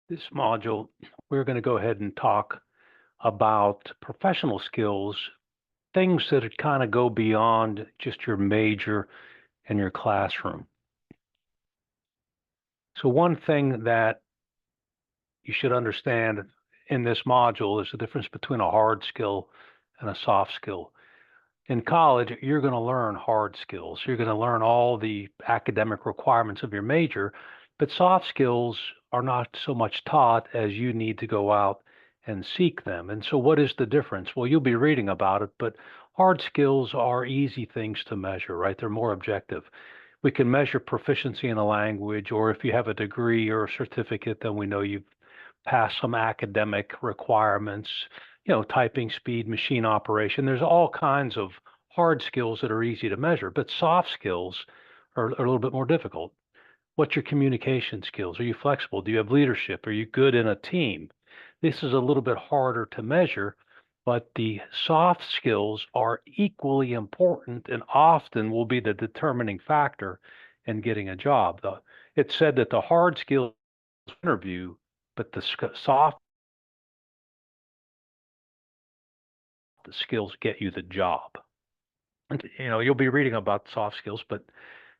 This module, we're going to go ahead and talk about professional skills, things that kind of go beyond just your major and your classroom. So one thing that you should understand in this module is the difference between a hard skill and a soft skill. In college, you're going to learn hard skills. You're going to learn all the academic requirements of your major, but soft skills are not so much taught as you need to go out and seek them. And so, what is the difference? Well, you'll be reading about it, but hard skills are easy things to measure, right? They're more objective. We can measure proficiency in a language, or if you have a degree or a certificate, then we know you've passed some academic requirements, typing speed, machine operation. There's all kinds of hard skills that are easy to measure, but soft skills are a little bit more difficult. What's your communication skills? Are you flexible? Do you have leadership? Are you good in a team? This is a little bit harder to measure, but the soft skills are equally important and often will be the determining factor in getting a job. It's said that the hard skills interview, but the soft skills get you the job. And you'll be reading about soft skills, but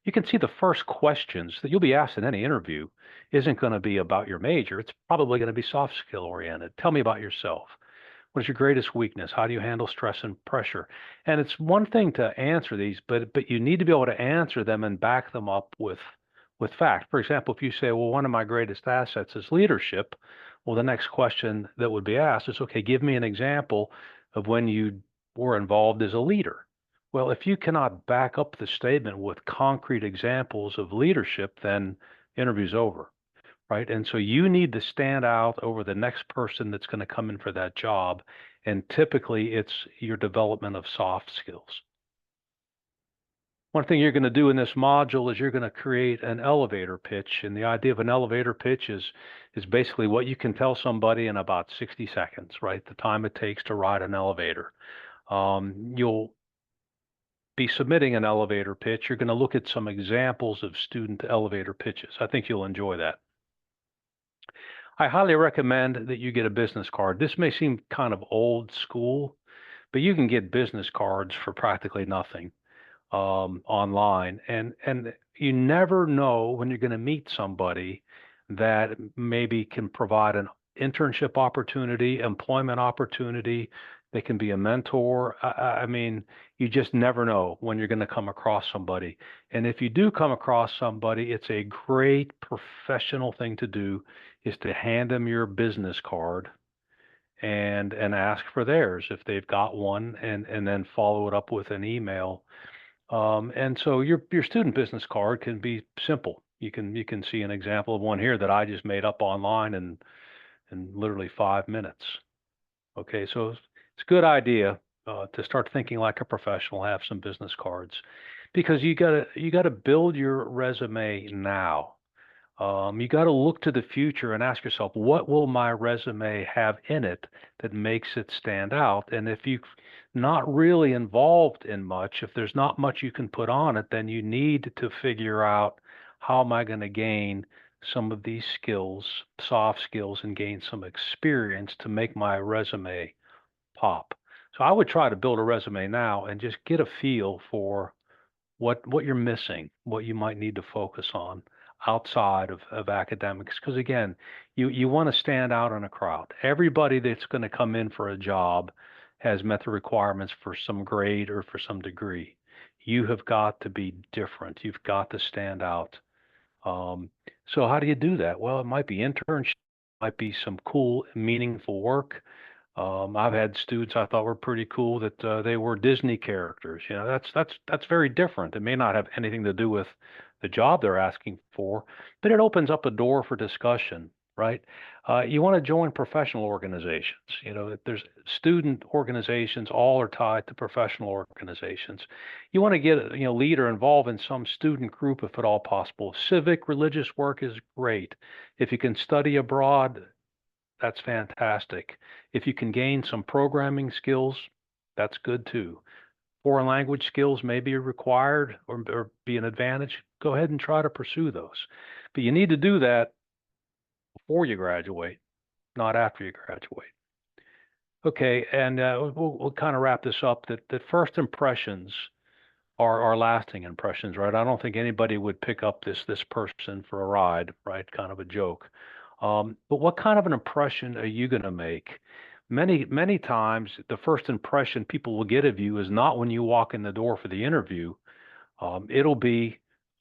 you can see the first questions that you'll be asked in any interview isn't going to be about your major. It's probably going to be soft skill oriented. Tell me about yourself. What is your greatest weakness? How do you handle stress and pressure? And it's one thing to answer these, but you need to be able to answer them and back them up with fact. For example, if you say, well, one of my greatest assets is leadership, well, the next question that would be asked is, okay, give me an example of when you were involved as a leader. Well, if you cannot back up the statement with concrete examples of leadership, then interview's over, right? And so you need to stand out over the next person that's going to come in for that job. And typically it's your development of soft skills. One thing you're going to do in this module is you're going to create an elevator pitch. And the idea of an elevator pitch is basically what you can tell somebody in about 60 seconds, right? The time it takes to ride an elevator. You'll be submitting an elevator pitch. You're going to look at some examples of student elevator pitches. I think you'll enjoy that. I highly recommend that you get a business card. This may seem kind of old school, but you can get business cards for practically nothing online. And you never know when you're going to meet somebody that maybe can provide an internship opportunity, employment opportunity. They can be a mentor. I mean, you just never know when you're going to come across somebody. And if you do come across somebody, it's a great professional thing to do is to hand them your business card and ask for theirs if they've got one and then follow it up with an email. And so your student business card can be simple. You can see an example of one here that I just made up online in literally 5 minutes. Okay, so it's a good idea to start thinking like a professional, have some business cards, because you gotta build your resume now. You got to look to the future and ask yourself, what will my resume have in it that makes it stand out? And if you're not really involved in much, if there's not much you can put on it, then you need to figure out how am I going to gain some of these skills, soft skills, and gain some experience to make my resume pop. So I would try to build a resume now and just get a feel for what you're missing, what you might need to focus on outside of academics. Because again, you want to stand out in a crowd. Everybody that's going to come in for a job has met the requirements for some grade or for some degree. You have got to be different. You've got to stand out. So how do you do that? Well, it might be internship, might be some cool, meaningful work. I've had students I thought were pretty cool that they were Disney characters. That's very different. It may not have anything to do with the job they're asking for, but it opens up a door for discussion, right? You want to join professional organizations. There's student organizations, all are tied to professional organizations. You want to get a leader involved in some student group if at all possible. Civic, religious work is great. If you can study abroad, that's fantastic. If you can gain some programming skills, that's good too. Foreign language skills may be required or be an advantage. Go ahead and try to pursue those. But you need to do that before you graduate, not after you graduate. Okay, and we'll kind of wrap this up. That first impressions are lasting impressions, right? I don't think anybody would pick up this person for a ride, right? Kind of a joke. But what kind of an impression are you going to make? Many times, the first impression people will get of you is not when you walk in the door for the interview. It'll be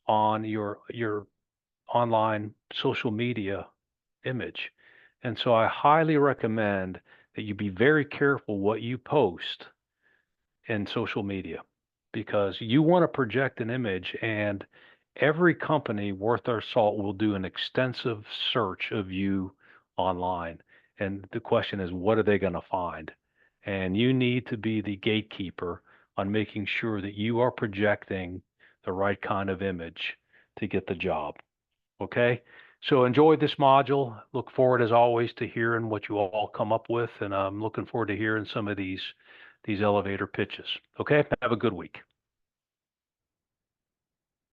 on your online social media image. And so I highly recommend that you be very careful what you post in social media because you want to project an image, and every company worth their salt will do an extensive search of you online. And the question is, what are they going to find? And you need to be the gatekeeper on making sure that you are projecting the right kind of image to get the job. Okay. So enjoy this module. Look forward as always to hearing what you all come up with, and I'm looking forward to hearing some of these elevator pitches. Okay. Have a good week.